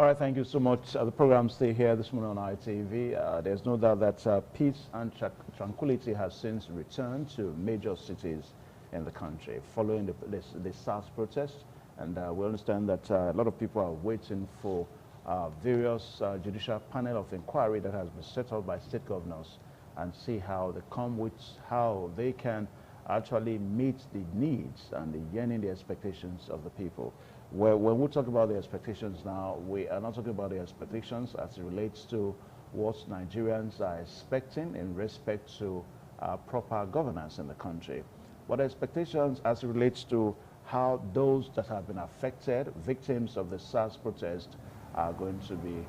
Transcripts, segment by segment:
All right, thank you so much. The program stay here this morning on ITV. There's no doubt that peace and tranquility has since returned to major cities in the country following the SARS protest. And we understand that a lot of people are waiting for various judicial panel of inquiry that has been set up by state governors and see how they come with how they can actually meet the needs and the yearning, the expectations of the people. When we talk about the expectations now, we are not talking about the expectations as it relates to what Nigerians are expecting in respect to proper governance in the country. But the expectations as it relates to how those that have been affected, victims of the SARS protest, are going to be,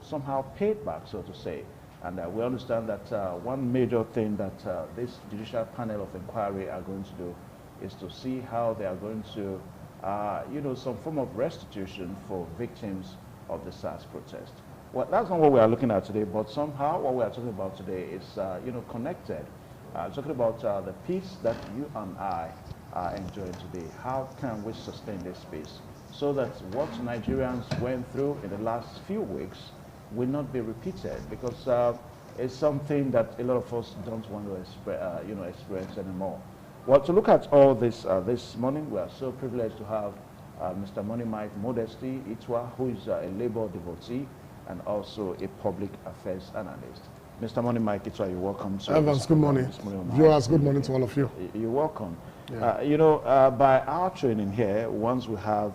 somehow paid back, so to say. And we understand that one major thing that this judicial panel of inquiry are going to do is to see how they are going to some form of restitution for victims of the SARS protest. Well, that's not what we are looking at today, but somehow what we are talking about today is, connected. Talking about the peace that you and I are enjoying today. How can we sustain this peace so that what Nigerians went through in the last few weeks will not be repeated? Because it's something that a lot of us don't want to experience anymore. Well, to look at all this this morning, we are so privileged to have Mr. Money Mike Modesty Itwa, who is a labor devotee and also a public affairs analyst. Mr. Money Mike Itwa, you're welcome. Evans, good morning. Viewers, good morning to all of you. You're welcome. Yeah. By our training here, once we have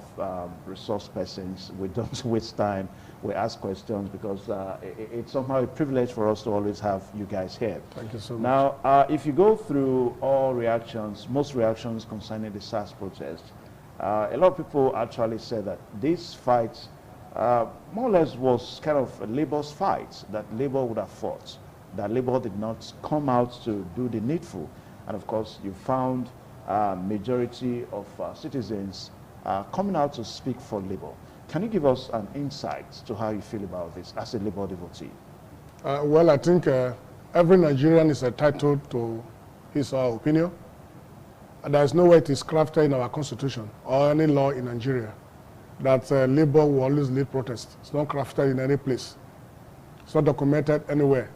resource persons, we don't waste time. We ask questions because it's somehow a privilege for us to always have you guys here. Thank you so much. Now, if you go through all reactions, most reactions concerning the SARS protest, a lot of people actually said that this fight more or less was kind of a Labour's fight, that Labour would have fought, that Labour did not come out to do the needful. And of course, you found majority of citizens coming out to speak for Labour. Can you give us an insight to how you feel about this as a Labour devotee? Well, I think every Nigerian is entitled to his or her opinion. And there is no way it is crafted in our constitution or any law in Nigeria that Labour will always lead protest. It's not crafted in any place. It's not documented anywhere.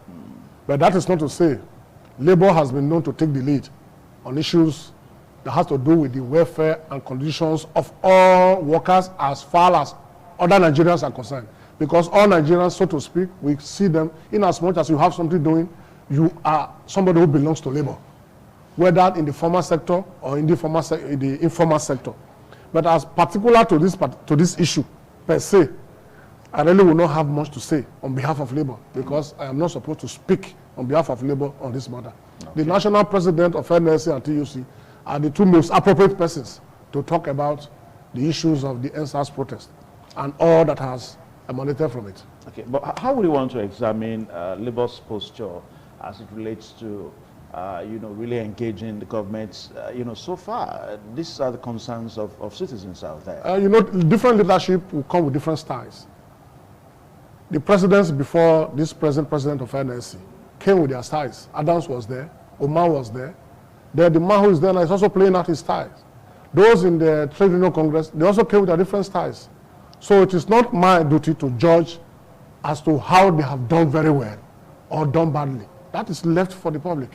But that is not to say Labour has been known to take the lead on issues that has to do with the welfare and conditions of all workers as far as other Nigerians are concerned. Because all Nigerians, so to speak, we see them in as much as you have something doing, you are somebody who belongs to Labour, whether in the formal sector or in the informal sector. But as particular to this issue per se, I really will not have much to say on behalf of Labour because I am not supposed to speak on behalf of Labour on this matter. Okay. The national president of NLC and TUC are the two most appropriate persons to talk about the issues of the NSAS protest and all that has emanated from it. Okay, but how would you want to examine Labour's posture as it relates to, really engaging the government? So far, these are the concerns of citizens out there. Different leadership will come with different styles. The presidents before this present president of NLC came with their styles. Adams was there, Omar was there. Then the man who is there now is also playing out his styles. Those in the Trade Union Congress, they also came with their different styles. So it is not my duty to judge as to how they have done very well or done badly. That is left for the public.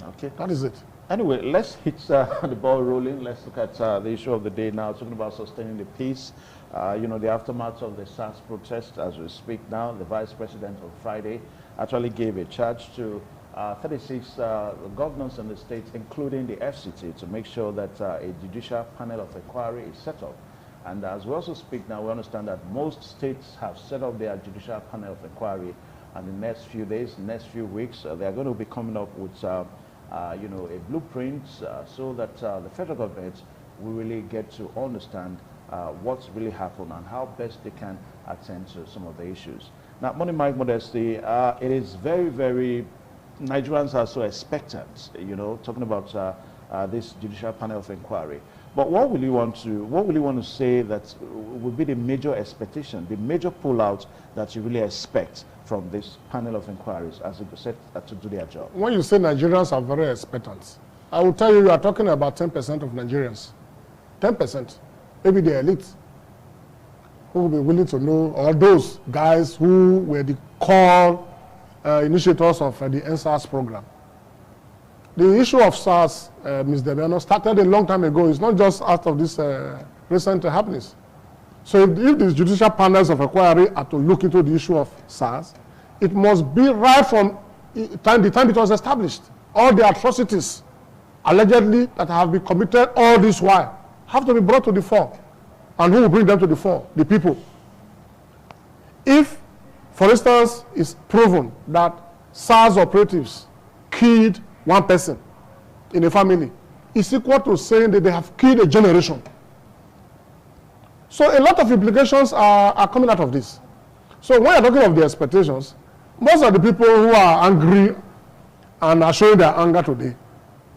Okay. That is it. Anyway, let's hit the ball rolling. Let's look at the issue of the day now, talking about sustaining the peace. The aftermath of the SARS protest as we speak now. The vice president on Friday actually gave a charge to 36 governors in the state, including the FCT, to make sure that a judicial panel of inquiry is set up. And as we also speak now, we understand that most states have set up their judicial panel of inquiry, and the next few days, next few weeks, they are going to be coming up with a blueprint so that the federal government will really get to understand what's really happened and how best they can attend to some of the issues. Now, Money Mike Modesty, it is very, very, Nigerians are so expectant, talking about this judicial panel of inquiry. But what will you want to say that will be the major expectation, the major pullout that you really expect from this panel of inquiries as it set to do their job? When you say Nigerians are very expectant, I will tell you, you are talking about 10% of Nigerians. 10%, maybe the elite. who will be willing to know, or those guys who were the core initiators of the NSAS program. The issue of SARS, Ms. Debiano, started a long time ago. It's not just out of this recent happenings. So if the judicial panels of inquiry are to look into the issue of SARS, it must be right from the time it was established. All the atrocities allegedly that have been committed all this while have to be brought to the fore. And who will bring them to the fore? The people. If, for instance, it's proven that SARS operatives killed one person in a family, it's equal to saying that they have killed a generation. So a lot of implications are coming out of this. So when you're talking of the expectations, most of the people who are angry and are showing their anger today,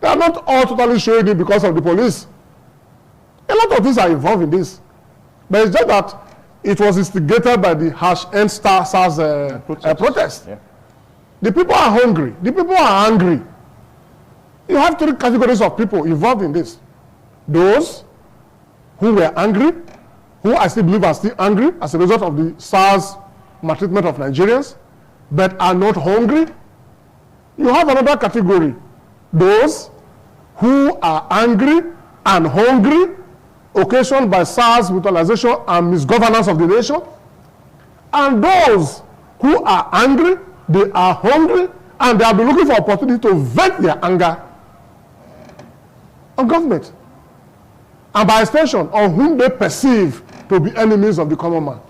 they are not all totally showing it because of the police. A lot of things are involved in this. But it's just that it was instigated by the #EndSARS protest. Yeah. The people are hungry. The people are angry. You have three categories of people involved in this. Those who were angry, who I still believe are still angry as a result of the SARS maltreatment of Nigerians, but are not hungry. You have another category. Those who are angry and hungry, occasioned by SARS brutalization and misgovernance of the nation. And those who are angry, they are hungry, and they have been looking for opportunity to vent their anger on government. And by extension, on whom they perceive to be enemies of the common man.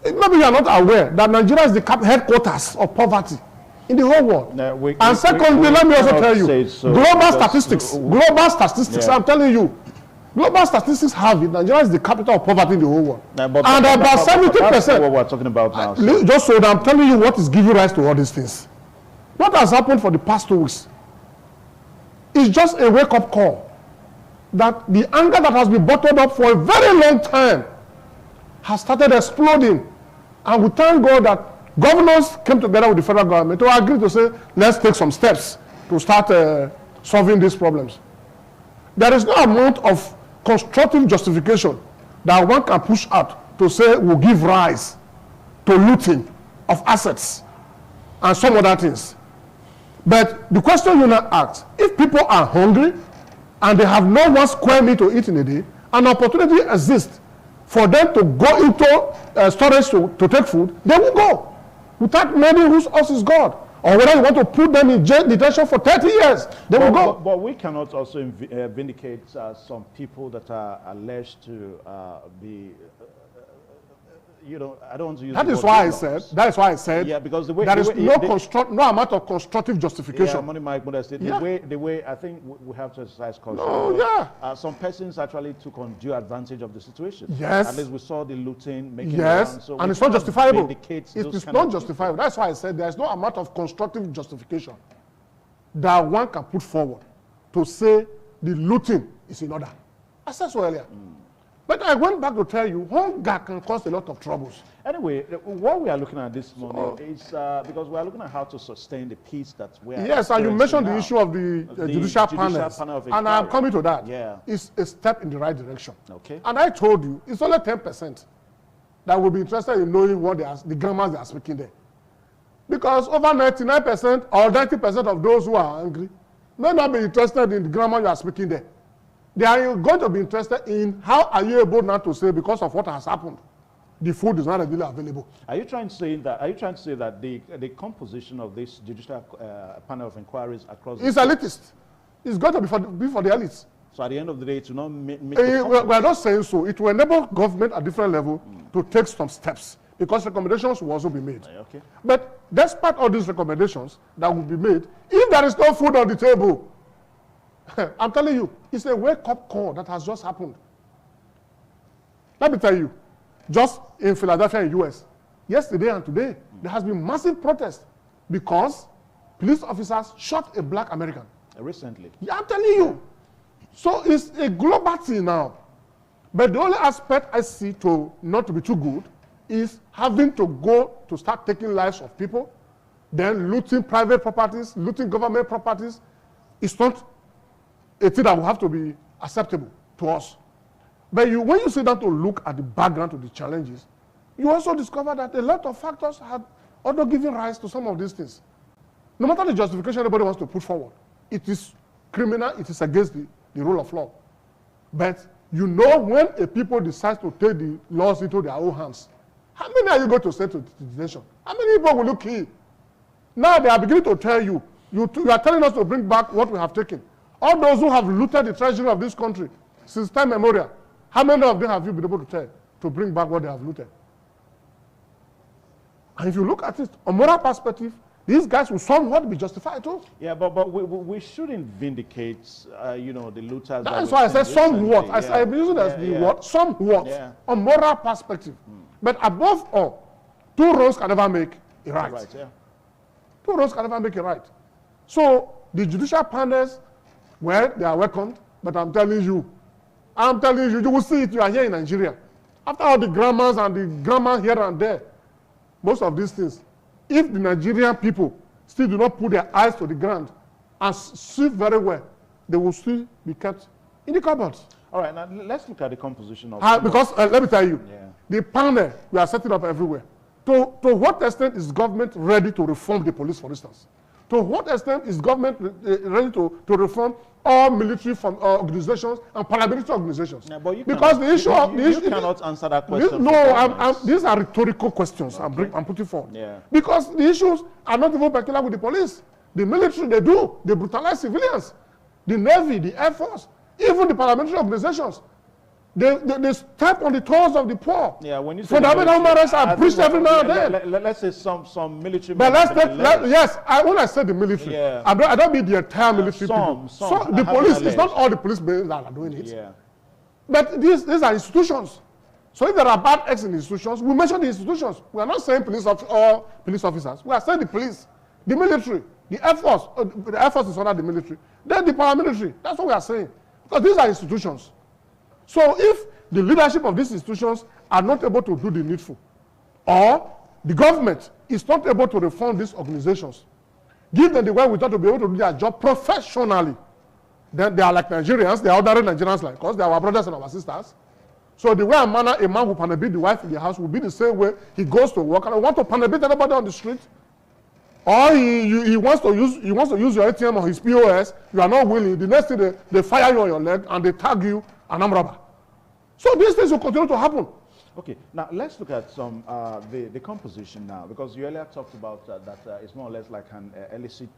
Maybe you are not aware that Nigeria is the headquarters of poverty in the whole world. No, and secondly, let me also tell you, global statistics, I'm telling you, global statistics have it. Nigeria is the capital of poverty in the whole world. No, and about 70%. What we're talking about now. Just so that I'm telling you what is giving rise to all these things. What has happened for the past 2 weeks is just a wake-up call that the anger that has been bottled up for a very long time has started exploding. And we thank God that governors came together with the federal government to agree to say, let's take some steps to start solving these problems. There is no amount of constructive justification that one can push out to say will give rise to looting of assets and some other things. But the question you now ask, if people are hungry and they have no 1 square meter to eat in a day, an opportunity exists for them to go into storage to take food, they will go without knowing whose house is God. Or whether you want to put them in jail detention for 30 years, they will go. But we cannot also vindicate some people that are alleged to be, you know, I don't want to use that is why I said, yeah, because the way there is no amount of constructive justification. Yeah, Money Mike Modesty, yeah. the way I think we have to exercise caution. No, yeah. Some persons actually took undue advantage of the situation. Yes. At least we saw the looting making yes, so and it's not justifiable. It is not justifiable. That's why I said there is no amount of constructive justification that one can put forward to say the looting is in order. I said so earlier. But I went back to tell you, hunger can cause a lot of troubles. Anyway, what we are looking at this morning is because we are looking at how to sustain the peace that we are. Yes, and you mentioned the issue of the judicial panels, and I'm coming to that. Yeah. It's a step in the right direction. Okay. And I told you, it's only 10% that will be interested in knowing what the grammars they are speaking there. Because over 99% or 90% of those who are angry may not be interested in the grammar you are speaking there. They are going to be interested in how are you able now to say because of what has happened, the food is not readily available. Are you trying to say that the composition of this judicial panel of inquiries across is elitist? It's going to be for the elites. So at the end of the day, it will not make we are not saying so. It will enable government at different level to take some steps because recommendations will also be made. Okay. But despite all these recommendations that will be made, if there is no food on the table, I'm telling you, it's a wake-up call that has just happened. Let me tell you, just in Philadelphia in the US, yesterday and today, there has been massive protest because police officers shot a black American. Recently? Yeah, I'm telling you. So it's a global thing now. But the only aspect I see to not to be too good is having to go to start taking lives of people, then looting private properties, looting government properties. It's not a thing that will have to be acceptable to us. But when you sit down to look at the background to the challenges, you also discover that a lot of factors had also given rise to some of these things. No matter the justification anybody wants to put forward, it is criminal, it is against the rule of law. But you know when a people decide to take the laws into their own hands, how many are you going to send to detention? How many people will you kill? Now they are beginning to tell you, you are telling us to bring back what we have taken. All those who have looted the treasury of this country since time memorial, how many of them have you been able to tell to bring back what they have looted? And if you look at it, a moral perspective, these guys will somewhat be justified too. Yeah, but we shouldn't vindicate, you know, the looters. That's why I said somewhat. I'm using as the word somewhat, a moral perspective. But above all, two wrongs can never make a right. Two wrongs can never make a right. So the judicial panels, well, they are welcomed, but I'm telling you, you will see it. You are here in Nigeria. After all the grammars and the grammar here and there, most of these things, if the Nigerian people still do not put their eyes to the ground and see very well, they will still be kept in the cupboards. All right, now let's look at the composition of... because let me tell you, the panel we are setting up everywhere. To what extent is government ready to reform the police, for instance? To what extent is government ready to reform all military organizations and paramilitary organizations? Yeah, but because the issue of... You cannot answer that question. These are rhetorical questions I'm putting forward. Yeah. Because the issues are not even peculiar with the police. The military, they brutalize civilians. The Navy, the Air Force, even the paramilitary organizations. They step on the toes of the poor. Yeah, when you say fundamental human rights are breached every now and then. Let's say some military. But when I say the military, I don't mean the entire military people. So the police, it's not all the police that are doing it. Yeah. But these are institutions. So if there are bad acts in institutions, we mention the institutions. We are not saying all police officers. We are saying the police, the military, the Air Force. The Air Force is under the military. Then the paramilitary. That's what we are saying. Because these are institutions. So if the leadership of these institutions are not able to do the needful, or the government is not able to reform these organizations, give them the way we thought to be able to do their job professionally, then they are like Nigerians, they are ordinary Nigerians like us, they are our brothers and our sisters. So the way a man will panabit the wife in the house will be the same way he goes to work and want to panabit anybody on the street. Or he wants to use your ATM or his POS, you are not willing, the next thing they fire you on your leg and they tag you an armed robber. So these things will continue to happen. Okay, now let's look at some the composition now, because you earlier talked about that it's more or less like an illicit.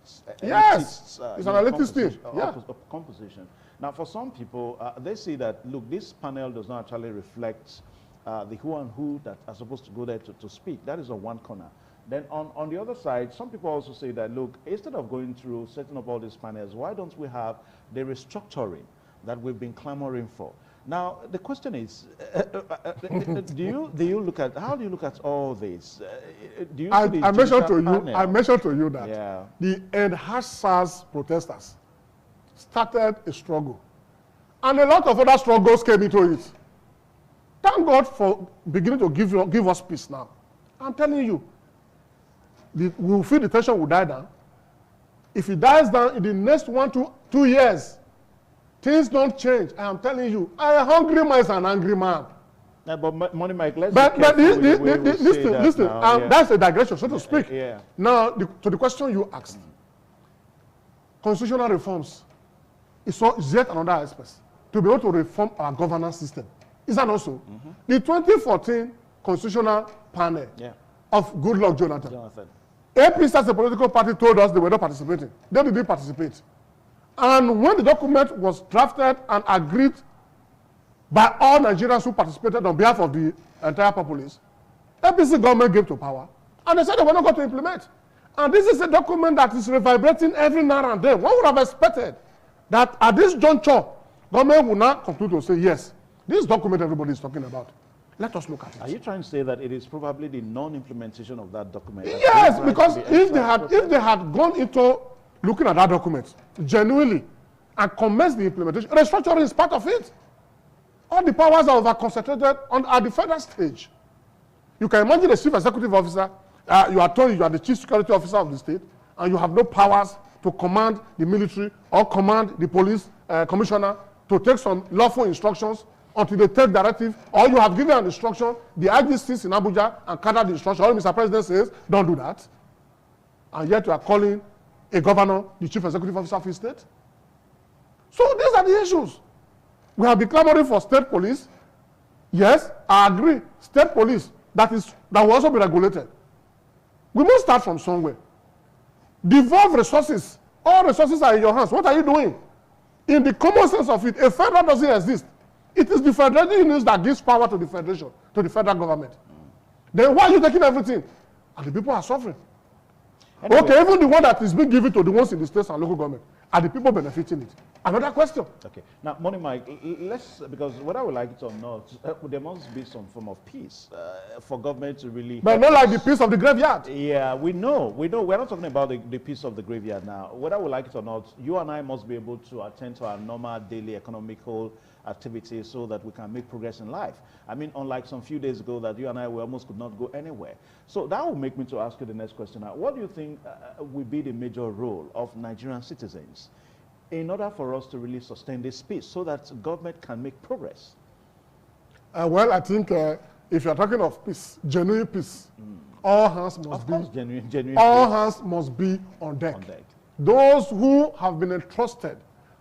Yes, it's an elitist thing. Composition. Now, for some people, they see that look, this panel does not actually reflect the who and who that are supposed to go there to speak. That is on one corner. Then on the other side, some people also say that look, instead of going through setting up all these panels, why don't we have the restructuring that we've been clamoring for? Now, the question is, do you look at, how do you look at all this? Do you I mentioned to you that the enhanced SARS protesters started a struggle. And a lot of other struggles came into it. Thank God for beginning to give us peace now. I'm telling you, we'll feel the tension will die down. If it dies down in the next 1 to 2 years, things don't change. I am telling you, a hungry man is an angry man. Yeah, but Money Mike, let's listen. That's a digression, so to speak. Now, to the question you asked, constitutional reforms is yet another aspect to be able to reform our governance system. Is that also? The 2014 constitutional panel of Goodluck Jonathan. APC as a political party told us they were not participating. They didn't participate. And when the document was drafted and agreed by all Nigerians who participated on behalf of the entire populace, APC government came to power, and they said they were not going to implement. And this is a document that is reverberating every now and then. One would have expected that at this juncture, government will now conclude to say, yes, this document everybody is talking about, let us look at it. Are you trying to say that it is probably the non-implementation of that document? Yes, because if they had gone into looking at that document genuinely and commenced the implementation, restructuring is part of it. All the powers are over-concentrated at the federal stage. You can imagine a chief executive officer, you are told you are the chief security officer of the state, and you have no powers to command the military or command the police commissioner to take some lawful instructions until they take directive, or you have given an instruction, the IG sits in Abuja and carry out the instruction, or Mr. President says, don't do that. And yet you are calling a governor the chief executive officer of his state. So these are the issues. We have been clamoring for state police. Yes, I agree. State police, that will also be regulated. We must start from somewhere. Devolve resources. All resources are in your hands. What are you doing? In the common sense of it, a federal doesn't exist. It is the federal units that gives power to the federation, to the federal government. Then why are you taking everything? And the people are suffering. Anyway. Okay, even the one that is being given to the ones in the states and local government, are the people benefiting it? Another question. Okay. Now, Money Mike, because whether we like it or not, there must be some form of peace for government to really... But not like the peace of the graveyard. Yeah, we know. We're not talking about the peace of the graveyard now. Whether we like it or not, you and I must be able to attend to our normal daily economical activities so that we can make progress in life. I mean, unlike some few days ago that you and I almost could not go anywhere. So that will make me to ask you the next question. Now, what do you think will be the major role of Nigerian citizens in order for us to really sustain this peace so that government can make progress? Well, I think if you're talking of peace, genuine peace, all hands must be on deck. Those who have been entrusted,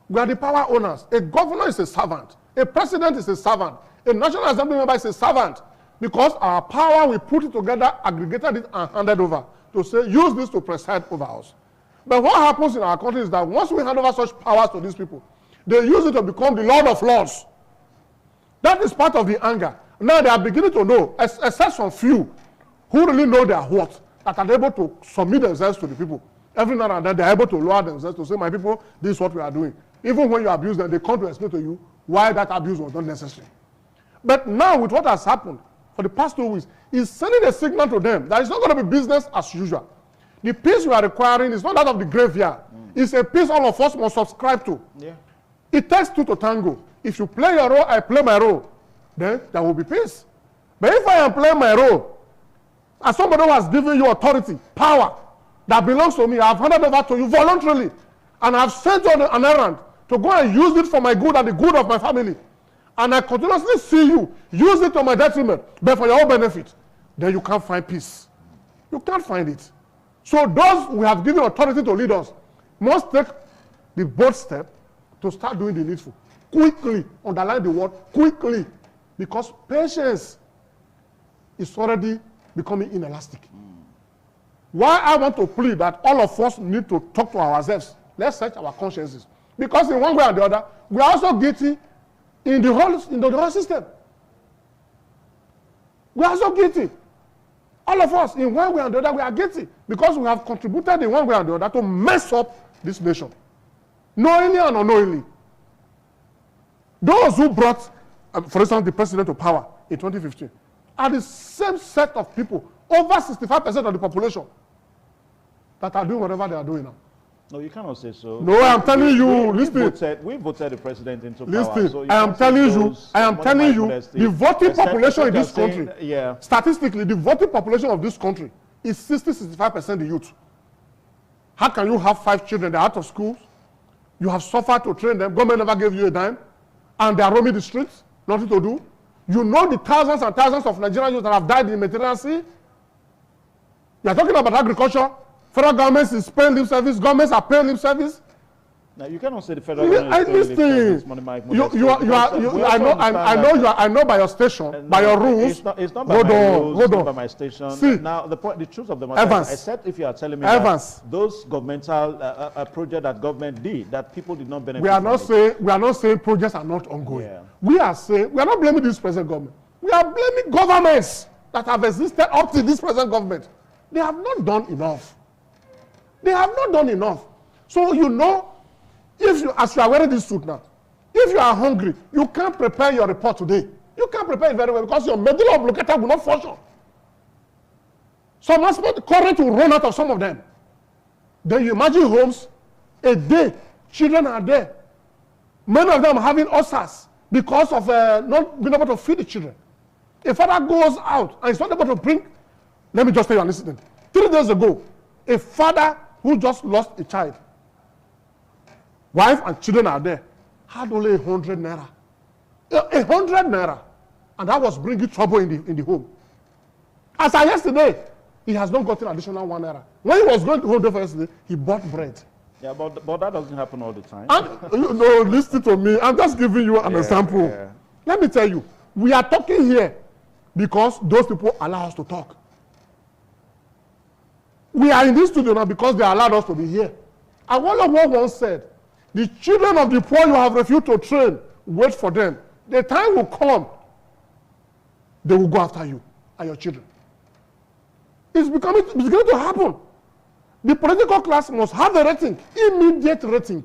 we are the power owners. A governor is a servant. A president is a servant. A National Assembly member is a servant. Because our power, we put it together, aggregated it, and handed over to say, use this to preside over us. But what happens in our country is that once we hand over such powers to these people, they use it to become the Lord of Lords. That is part of the anger. Now they are beginning to know, except some few who really know their worth, that are able to submit themselves to the people. Every now and then they are able to lower themselves to say, my people, this is what we are doing. Even when you abuse them, they come to explain to you why that abuse was not necessary. But now with what has happened for the past 2 weeks, is sending a signal to them that it's not going to be business as usual. The peace we are requiring is not that of the graveyard. It's a peace all of us must subscribe to. Yeah. It takes two to tango. If you play your role, I play my role, then there will be peace. But if I am playing my role, as somebody who has given you authority, power, that belongs to me, I have handed over to you voluntarily, and I have sent you on an errand to go and use it for my good and the good of my family, and I continuously see you use it to my detriment, but for your own benefit, then you can't find peace. You can't find it. So those we have given authority to lead us must take the bold step to start doing the needful. Quickly, underline the word quickly, because patience is already becoming inelastic. Why I want to plead that all of us need to talk to ourselves. Let's search our consciences. Because in one way or the other, we are also guilty in the whole system. We are also guilty. All of us, in one way or the other, we are guilty. Because we have contributed in one way or the other to mess up this nation. Knowingly and unknowingly. Those who brought, for instance, the president to power in 2015 are the same set of people, over 65% of the population, that are doing whatever they are doing now. No, you cannot say so. No, I am telling you, listen. We voted the president into power. Listen, So I am telling you, the voting population in this country, statistically, the voting population of this country is 60-65% the youth. How can you have 5 children, they're out of school, you have suffered to train them, government never gave you a dime, and they are roaming the streets, nothing to do? You know the thousands and thousands of Nigerian youth that have died in the Mediterranean Sea? You are talking about agriculture. Federal governments is paying lip service. Governments are paying lip service. Now you cannot say the federal government is paying lip service. I know by your station, by your rules. It's not by my rules. Hold on. By my station. See, now the truth of the matter is, except if you are telling me that those governmental projects that government did that people did not benefit. We are not saying projects are not ongoing. Yeah. We are saying we are not blaming this present government. We are blaming governments that have existed up to this present government. They have not done enough. They have not done enough. So you know, if you, as you are wearing this suit now, if you are hungry, you can't prepare your report today. You can't prepare it very well because your medulla oblongata will not function. Some aspect current will run out of some of them. Then you imagine homes, a day, children are there. Many of them are having ulcers because of not being able to feed the children. A father goes out and is not able to bring. Let me just tell you an incident. 3 days ago, a father who just lost a child, wife and children are there, had only 100 naira 100 naira. And that was bringing trouble in the home. As of yesterday, he has not gotten additional 1 naira. When he was going to home for yesterday, he bought bread. Yeah, but that doesn't happen all the time. And, no, listen to me. I'm just giving you an example. Yeah. Let me tell you, we are talking here because those people allow us to talk. We are in this studio now because they allowed us to be here. And one of what once said, the children of the poor you have refused to train, wait for them. The time will come, they will go after you and your children. It's beginning to happen. The political class must have a rating, immediate rating.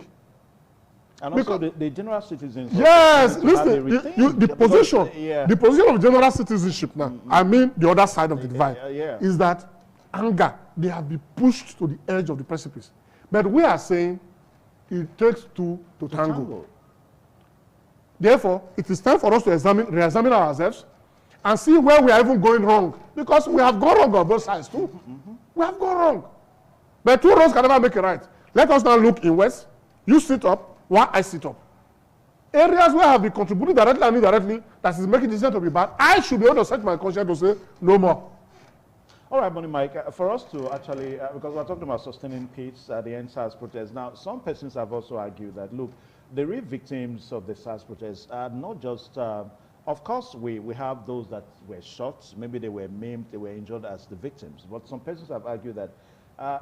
And also the general citizens. Yes, listen, the position of general citizenship now, I mean the other side of the divide, is that anger, they have been pushed to the edge of the precipice. But we are saying it takes two to tango. Therefore, it is time for us to re-examine ourselves and see where we are even going wrong. Because we have gone wrong on both sides too. We have gone wrong. But two wrongs can never make it right. Let us now look inwards. You sit up while I sit up. Areas where I have been contributing directly and indirectly that is making decisions to be bad, I should be able to set my conscience to say no more. All right, Money Mike, for us to actually, because we're talking about sustaining peace at the end SARS protest. Now, some persons have also argued that, look, the real victims of the SARS protest are not just, of course, we have those that were shot, maybe they were maimed, they were injured as the victims. But some persons have argued that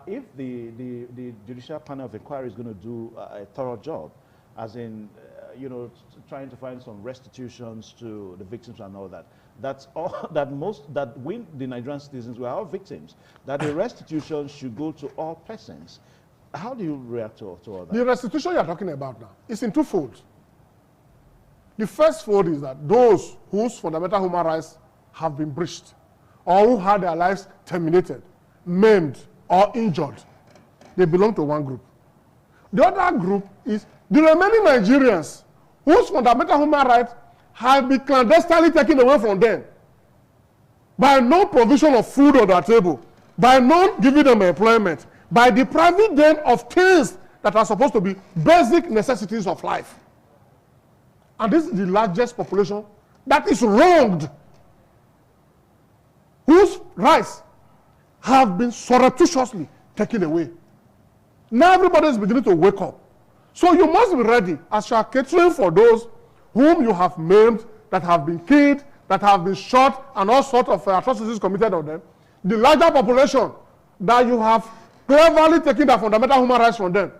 if the Judicial Panel of Inquiry is going to do a thorough job, as in, trying to find some restitutions to the victims and all that, that's all that we, the Nigerian citizens, we are all victims, that the restitution should go to all persons. How do you react to all that? The restitution you are talking about now is in two folds. The first fold is that those whose fundamental human rights have been breached or who had their lives terminated, maimed, or injured, they belong to one group. The other group is the remaining Nigerians whose fundamental human rights have been clandestinely taken away from them by no provision of food on their table, by not giving them employment, by depriving them of things that are supposed to be basic necessities of life. And this is the largest population that is wronged, whose rights have been surreptitiously taken away. Now everybody is beginning to wake up. So you must be ready as you are catering for those whom you have maimed, that have been killed, that have been shot, and all sorts of atrocities committed on them. The larger population that you have cleverly taken their fundamental human rights from them.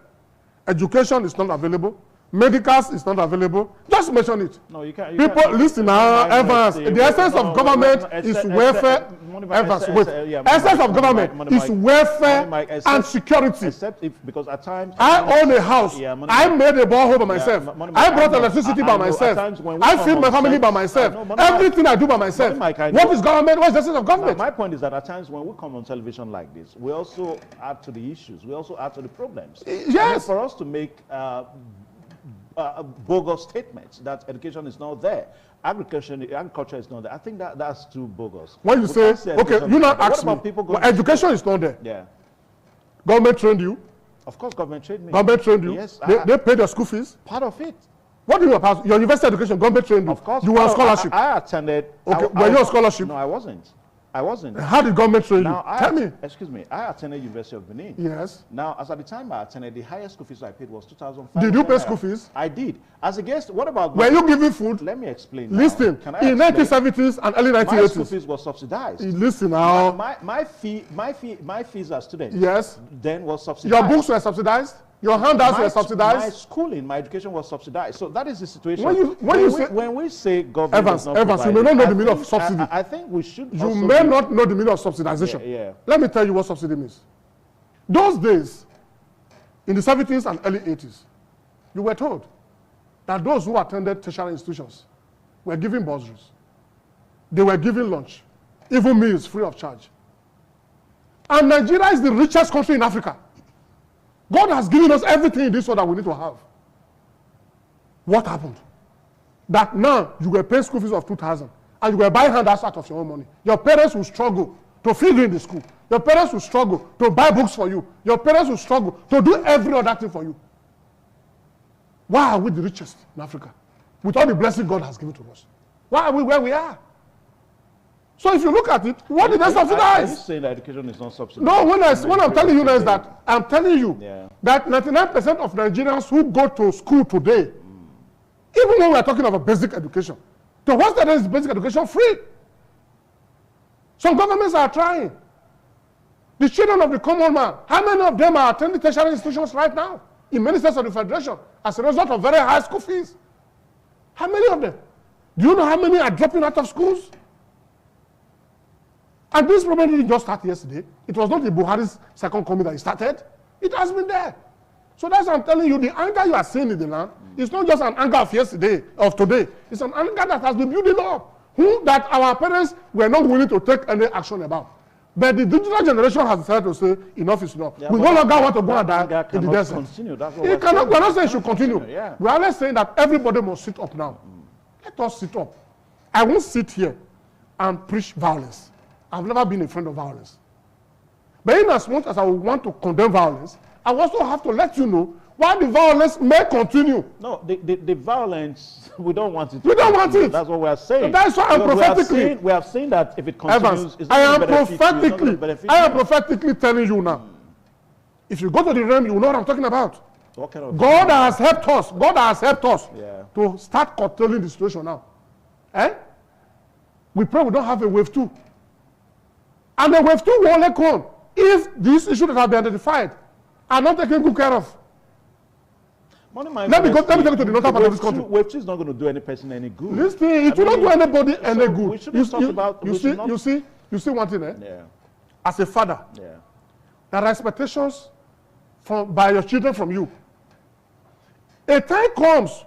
Education is not available. Medicals is not available. Just mention it. No, you can't. People, listen now, Evans. The essence of government is welfare. Evans, wait. Essence of government is welfare and security. Except if, because at times I own a house. I made a borehole by myself. I brought electricity by myself. I feed my family by myself. Everything I do by myself. What is government? What is the essence of government? My point is that at times when we come on television like this, we also add to the issues. We also add to the problems. Yes. For us to make bogus statements that education is not there, agriculture is not there. I think that's too bogus. When you say okay, you not ask me. Well, education is not there. Yeah. Government trained you. Of course, government trained me. Government trained you. Yes. They paid your school fees. Part of it. What do you about your university education? Government trained you. Of course. You were on scholarship. I attended. Okay. Were you on scholarship? No, I wasn't. I wasn't. How did government train you? Tell me. Excuse me. I attended University of Benin. Yes. Now, as at the time I attended, the highest school fees I paid was 2,500. Did you pay school fees? I did. As a guest, what about... Were you giving food? Let me explain. Listen, in 1970s and early 1980s. My school fees were subsidized. Listen now. My fees as students. Yes. Then was subsidized. Your books were subsidized? Your handouts were subsidized? My schooling, my education was subsidized. So that is the situation. When we say government Evans, you may not know the meaning of subsidy. I think we should. You may not know the meaning of subsidization. Yeah. Let me tell you what subsidy means. Those days, in the 70s and early 80s, you were told that those who attended tertiary institutions were given bursaries. They were given lunch, even meals free of charge. And Nigeria is the richest country in Africa. God has given us everything in this world that we need to have. What happened? That now you were paying school fees of 2,000 and you were buying handouts out of your own money. Your parents will struggle to feed you in the school. Your parents will struggle to buy books for you. Your parents will struggle to do every other thing for you. Why are we the richest in Africa? with all the blessing God has given to us. Why are we where we are? So if you look at it, what did they subsidize? Are you saying that education is not subsidized? No, when I'm telling you now is that I'm telling you that 99% of Nigerians who go to school today, even when we are talking about basic education, to what extent is basic education free? Some governments are trying. The children of the common man, how many of them are attending tertiary institutions right now in many states of the federation as a result of very high school fees? How many of them? Do you know how many are dropping out of schools? And this problem didn't just start yesterday. It was not the Buhari's second coming that it started. It has been there. So that's why I'm telling you, the anger you are seeing in the land is not just an anger of yesterday, of today. It's an anger that has been building up, that our parents were not willing to take any action about. But the digital generation has decided to say, enough is enough. We no longer want to go and die in the desert. We're not saying it should continue. We're only saying that everybody must sit up now. Let us sit up. I won't sit here and preach violence. I've never been a friend of violence. But in as much as I want to condemn violence, I also have to let you know why the violence may continue. No, the violence, we don't want it. We don't want it. That's what we are saying. So that's why I'm prophetically. We have seen that if it continues, Evans, I am prophetically telling you now. If you go to the realm, you know what I'm talking about. What kind of God has helped us. God has helped us to start controlling the situation now. We pray we don't have a wave 2. And the wave 2 will only come if these issues that have been identified are not taken good care of. Let me take you to the northern part of this country. Wave 2 is not going to do any person any good. Listen, it will not do anybody any good. We shouldn't talk about. You see one thing, As a father, there are expectations by your children from you. A time comes,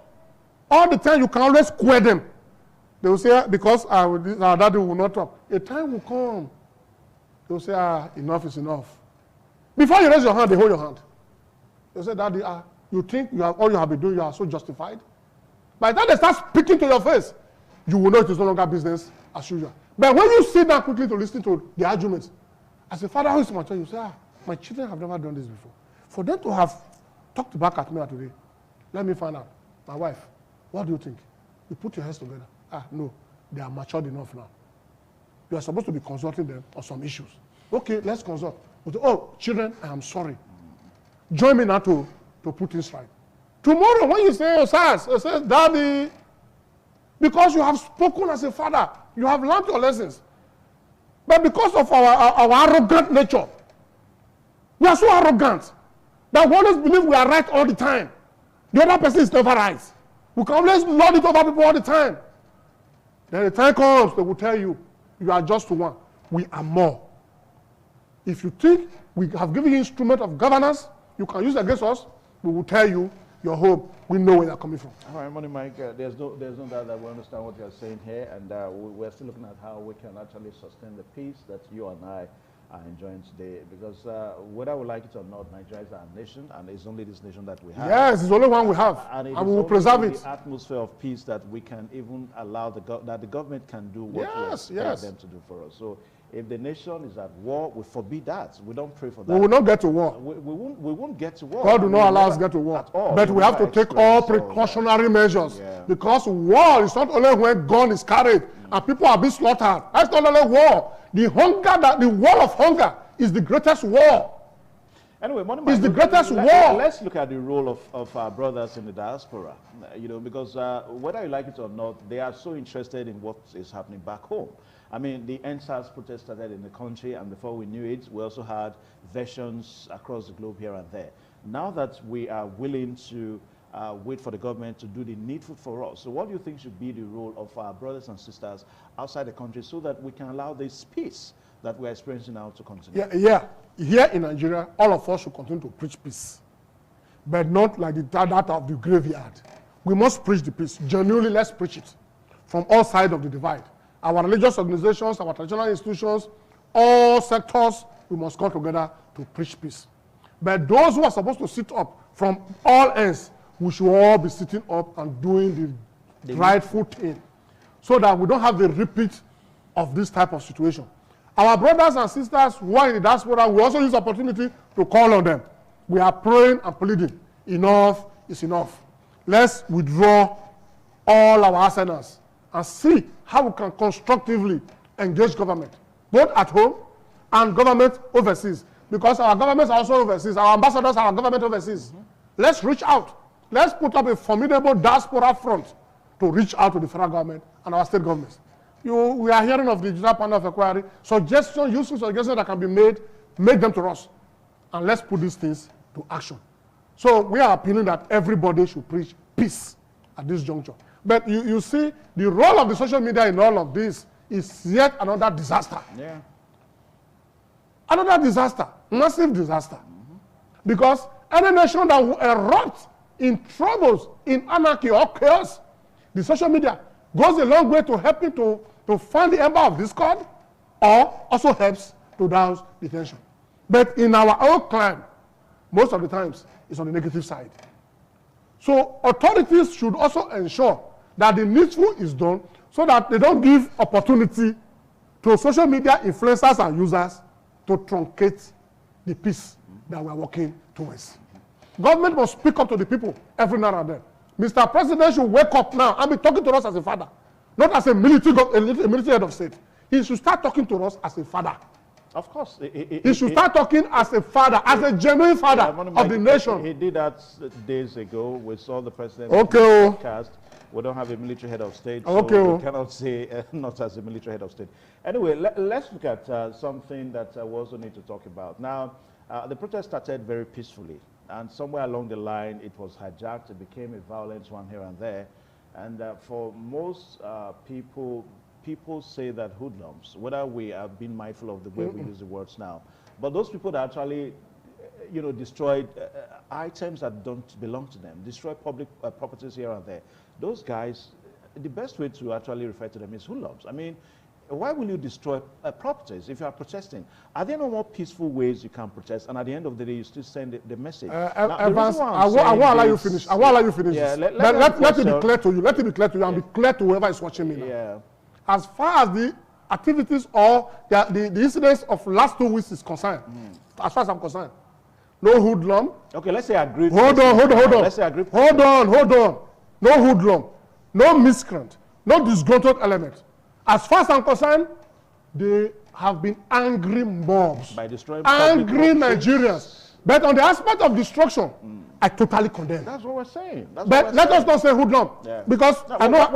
all the time you can always square them. They will say, because our daddy will not talk. A time will come. They will say, enough is enough. Before you raise your hand, they hold your hand. They say, Daddy, you think all you have been doing, you are so justified? By the time they start speaking to your face, you will know it is no longer business as usual. But when you sit down quickly to listen to the arguments, as a father who is mature, you say, my children have never done this before. For them to have talked back at me today, let me find out. My wife, what do you think? You put your heads together. No, they are matured enough now. You are supposed to be consulting them on some issues. Okay, let's consult. Children, I am sorry. Join me now to put things right. Tomorrow, when you say, says, Daddy, because you have spoken as a father, you have learned your lessons. But because of our arrogant nature, we are so arrogant that we always believe we are right all the time. The other person is never right. We can always lord it over people all the time. Then the time comes, they will tell you, you are just one. We are more. If you think we have given you instrument of governance, you can use against us, we will tell you, your home, we know where you're coming from. All right, Money Mike, there's no doubt that we understand what you're saying here, and we're still looking at how we can actually sustain the peace that you and I are enjoying today, because whether we like it or not, Nigeria is our nation, and it's only this nation that we have. Yes, it's the only one we have, and we will preserve it. The atmosphere of peace that we can even allow that the government can do what we expect them to do for us. So if the nation is at war, we forbid that. We don't pray for that. We will not get to war. We won't get to war. God will not allow us to get to war. At all. But we have to take all precautionary measures. Because war is not only when gun is carried and people are being slaughtered. That's not only war. The war of hunger is the greatest war. Anyway, it's the greatest war. Let's look at the role of our brothers in the diaspora. Because whether you like it or not, they are so interested in what is happening back home. I mean, the NSAS protest started in the country, and before we knew it, we also had versions across the globe here and there. Now that we are willing to wait for the government to do the needful for us, so what do you think should be the role of our brothers and sisters outside the country so that we can allow this peace that we're experiencing now to continue? Here in Nigeria, all of us should continue to preach peace, but not like that of the graveyard. We must preach the peace. Genuinely, let's preach it from all sides of the divide. Our religious organizations, our traditional institutions, all sectors, we must come together to preach peace. But those who are supposed to sit up from all ends, we should all be sitting up and doing the rightful thing so that we don't have the repeat of this type of situation. Our brothers and sisters who are in the diaspora, we also use the opportunity to call on them. We are praying and pleading. Enough is enough. Let's withdraw all our arsenals and see how we can constructively engage government, both at home and government overseas. Because our governments are also overseas. Our ambassadors are our government overseas. Let's reach out. Let's put up a formidable diaspora front to reach out to the federal government and our state governments. We are hearing of the digital panel of inquiry. Suggestions, useful suggestions that can be made, make them to us. And let's put these things to action. So we are appealing that everybody should preach peace at this juncture. But you see, the role of the social media in all of this is yet another disaster. Yeah. Another disaster, massive disaster. Because any nation that will erupt in troubles, in anarchy or chaos, the social media goes a long way to helping to find the ember of discord, or also helps to douse the tension. But in our own climb, most of the times, it's on the negative side. So authorities should also ensure that the needful is done so that they don't give opportunity to social media influencers and users to truncate the peace that we are working towards. Government must speak up to the people every now and then. Mr. President should wake up now and be talking to us as a father, not as a military head of state. He should start talking to us as a father. Of course. He should start talking as a father, as a genuine father of the nation. He did that days ago. We saw the president podcast. We don't have a military head of state, so we cannot say not as a military head of state. Anyway, let's look at something that we also need to talk about. Now, the protest started very peacefully, and somewhere along the line, it was hijacked. It became a violent one here and there. And for most people say that hoodlums, whether we have been mindful of the way we use the words now, but those people that actually, destroyed items that don't belong to them, destroy public properties here and there, those guys, the best way to actually refer to them is hoodlums. I mean, why will you destroy properties if you are protesting? Are there no more peaceful ways you can protest, and at the end of the day, you still send the message? Evans, I won't allow you finish. I won't allow you finish. Yeah, let it be clear to you. Let it be clear to you, and be clear to whoever is watching me now. Yeah. As far as the activities or the incidents of last 2 weeks is concerned, as far as I'm concerned, no hoodlum. Okay, let's say agreed. Hold on. Let's say agreed. Hold on. No hoodlum, no miscreant, no disgruntled element. As far as I'm concerned, they have been angry mobs, by destroying angry Nigerians. But on the aspect of destruction, I totally condemn. That's what we're saying. But let us not say hoodlum, because I know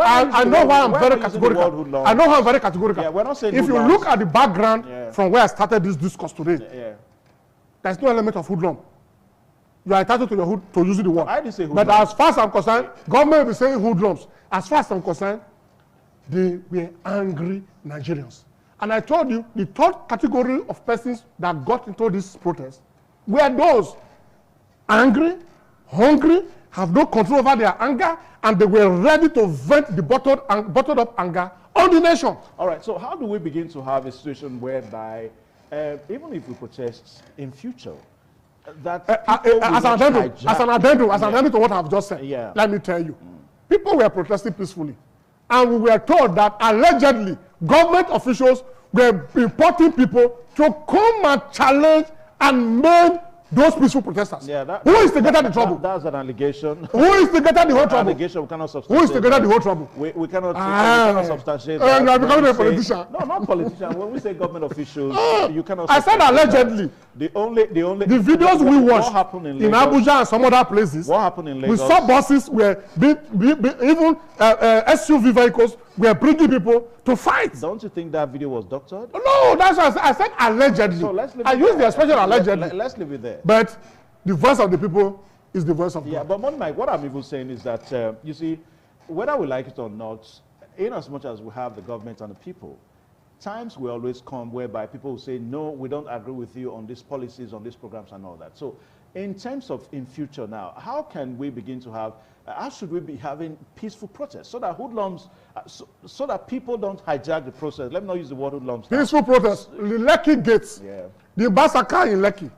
why I'm very categorical. I know how I'm very categorical. Yeah, we're not saying if you look at the background from where I started this discourse today, there's no element of hoodlum. You are entitled to using the word. I didn't say hoodlum. But as far as I'm concerned, government will be saying hoodlums. As far as I'm concerned, they were angry Nigerians. And I told you, the third category of persons that got into this protest were those angry, hungry, have no control over their anger, and they were ready to vent the bottled up anger on the nation. All right, so how do we begin to have a situation whereby, even if we protest in future, that as an addendum to what I've just said, let me tell you, people were protesting peacefully. And we were told that allegedly government officials were importing people to come and challenge and maim those peaceful protesters. Yeah, who instigated the trouble? That's an allegation. Who instigated the whole trouble? Allegation we cannot substantiate. Who instigated the whole trouble? We cannot substantiate. You are becoming a politician. No, not politician. When we say government officials, you cannot. I said allegedly. The videos we watched in Abuja and some other places. What happened in Lagos? We saw buses were even SUV vehicles were bringing people to fight. Don't you think that video was doctored? No, that's what I said allegedly. So I used the expression allegedly. Let's leave it there. But the voice of the people is the voice of God. Yeah, but Mike, what I'm even saying is that, you see, whether we like it or not, in as much as we have the government and the people, times will always come whereby people will say, no, we don't agree with you on these policies, on these programs and all that. So in terms of in future now, how can we begin to have, how should we be having peaceful protests so that hoodlums, so that people don't hijack the process? Let me not use the word hoodlums. Peaceful protests. The Lekki gates, the massacre in Lekki,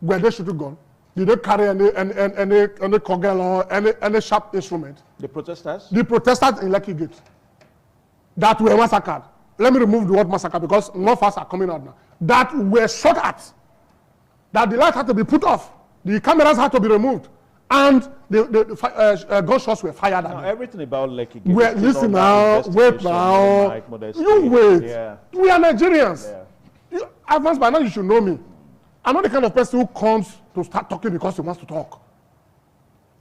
where they should have gone. Did they carry any kogel or any sharp instrument? The protesters? The protesters in Lekki gate that were massacred. Let me remove the word massacre because more facts are coming out now. That were shot at. That the light had to be put off. The cameras had to be removed. and the gunshots were fired at them. Everything about Lekki. Listen now, wait now. You wait. Yeah. We are Nigerians. Yeah. Advance by now, you should know me. I'm not the kind of person who comes to start talking because he wants to talk.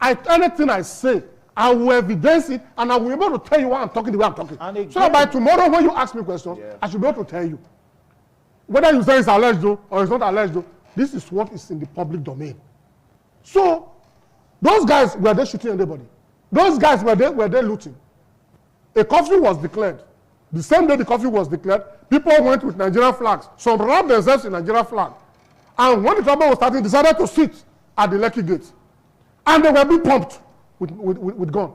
Anything I say, I will evidence it, and I will be able to tell you why I'm talking the way I'm talking. So that by tomorrow, when you ask me questions, I should be able to tell you. Whether you say it's alleged or it's not alleged, this is what is in the public domain. So, those guys were they shooting anybody? Those guys were they looting? A curfew was declared. The same day the curfew was declared, people went with Nigerian flags. Some wrapped themselves in Nigerian flag. And when the trouble was starting, decided to sit at the Lekki gate. And they were being pumped with gun.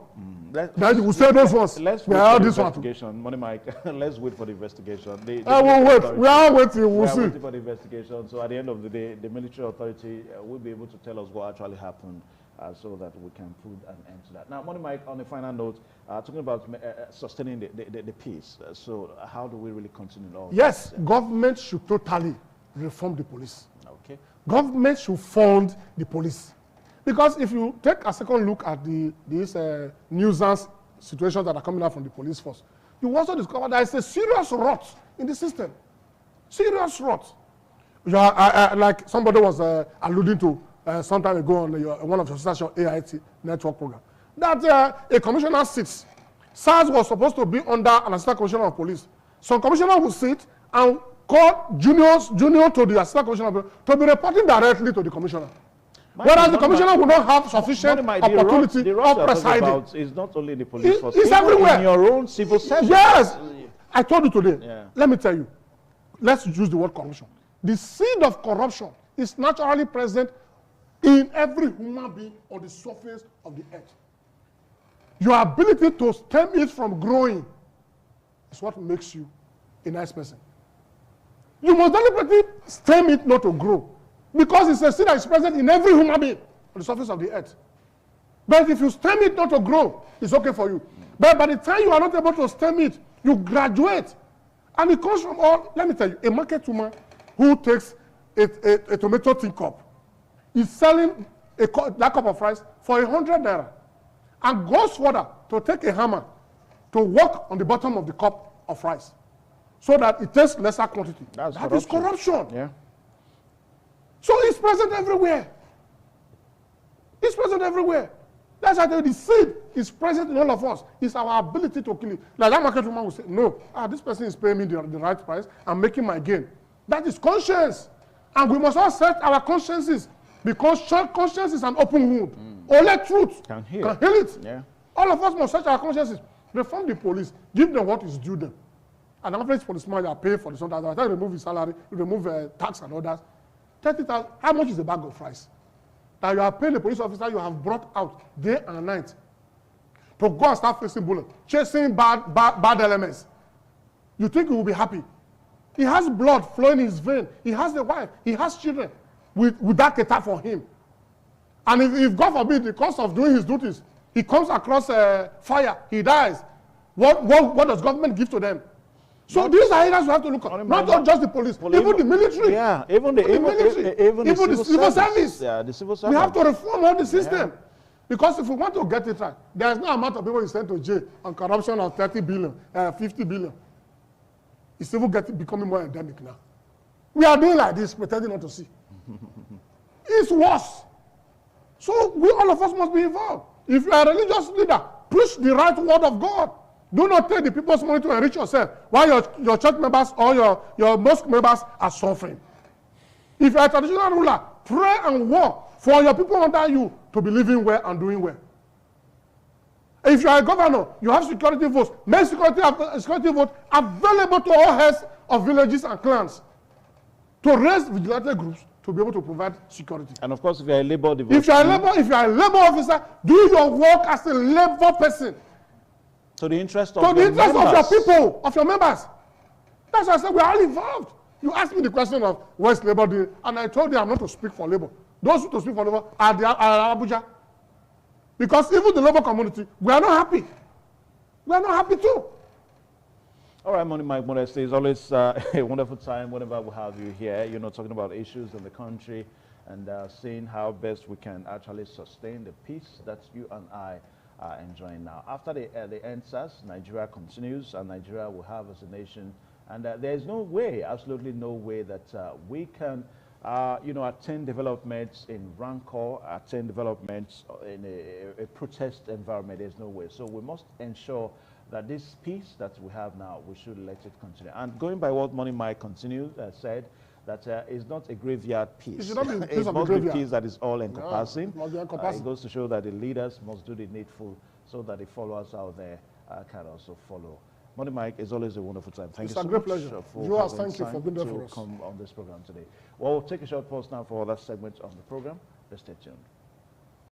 Now you will say those ones. Let's wait for the investigation. Money Mike, let's wait for the investigation. I will wait. We are waiting. We'll see. Waiting for the investigation. So at the end of the day, the military authority will be able to tell us what actually happened so that we can put an end to that. Now, Money Mike, on a final note, talking about sustaining the peace. So how do we really continue on? Yes, government should totally reform the police. Okay. Government should fund the police. Because if you take a second look at these nuisance situations that are coming out from the police force, you also discover there is a serious rot in the system. Serious rot. Like somebody was alluding to some time ago on one of your social AIT network program, that a commissioner sits. SARS was supposed to be under an assistant commissioner of police. Some commissioner will sit and call junior to the assistant commissioner of police to be reporting directly to the commissioner. Whereas the commissioner will not have sufficient opportunity of presiding. It's not only in the police force. It's everywhere. In your own civil service. Yes. I told you today. Yeah. Let me tell you. Let's use the word corruption. The seed of corruption is naturally present in every human being on the surface of the earth. Your ability to stem it from growing is what makes you a nice person. You must deliberately stem it not to grow. Because it's a seed that is present in every human being on the surface of the earth. But if you stem it not to grow, it's okay for you. But by the time you are not able to stem it, you graduate. And it comes from all, let me tell you, a market woman who takes a tomato tin cup is selling that cup of rice for 100 naira and goes further to take a hammer to work on the bottom of the cup of rice so that it takes lesser quantity. That is corruption. Yeah. So it's present everywhere. It's present everywhere. That's why the seed is present in all of us. It's our ability to kill it. Like that market woman will say, no, this person is paying me the right price. I'm making my gain. That is conscience. And we must all set our consciences because conscience is an open wound. Only truth can heal it. Yeah. All of us must set our consciences. Reform the police. Give them what is due them. An average policeman that pay for the sometimes by the time you remove his salary, you remove tax and others. 30,000. How much is a bag of rice? That you are paying the police officer you have brought out day and night to go and start facing bullets, chasing bad elements. You think he will be happy? He has blood flowing in his vein. He has a wife. He has children with that cater for him. And if God forbid, because of doing his duties, he comes across fire, he dies. What does government give to them? So these are areas we have to look at. Not just the police, even the military. Yeah, even the civil service. Yeah, the civil service. We have to reform all the system. Yeah. Because if we want to get it right, there is no amount of people you send to jail on corruption of 30 billion, 50 billion. It's even becoming more endemic now. We are doing like this, pretending not to see. It's worse. So all of us must be involved. If you are a religious leader, preach the right word of God. Do not take the people's money to enrich yourself while your church members or your mosque members are suffering. If you are a traditional ruler, pray and work for your people under you to be living well and doing well. If you are a governor, you have security votes. Make security votes available to all heads of villages and clans to raise vigilante groups to be able to provide security. And of course, if you are a labor if you are a labor officer, do your work as a labor person. To the interest of your people, of your members. That's why I said we are all involved. You asked me the question of what's labor doing, and I told you I'm not to speak for labor. Those who to speak for labor are Abuja. Because even the labor community, we are not happy. We are not happy too. All right, Mike Modeste, it's always a wonderful time whenever we have you here, talking about issues in the country. and seeing how best we can actually sustain the peace that you and I are enjoying now. After the NSAS, Nigeria continues, and Nigeria will have as a nation. And there is no way, absolutely no way, that we can, attain developments in rancor, attain developments in a protest environment. There's no way. So we must ensure that this peace that we have now, we should let it continue. And going by what Money Mike said, that it's not a graveyard peace. It must be peace that is all-encompassing. Yeah, it goes to show that the leaders must do the needful so that the followers out there can also follow. Money Mike, it's always a wonderful time. Thank you so much. It's a great pleasure. Thank you for being there for us. Come on this program today. Well, we'll take a short pause now for other segments of the program. Let's stay tuned.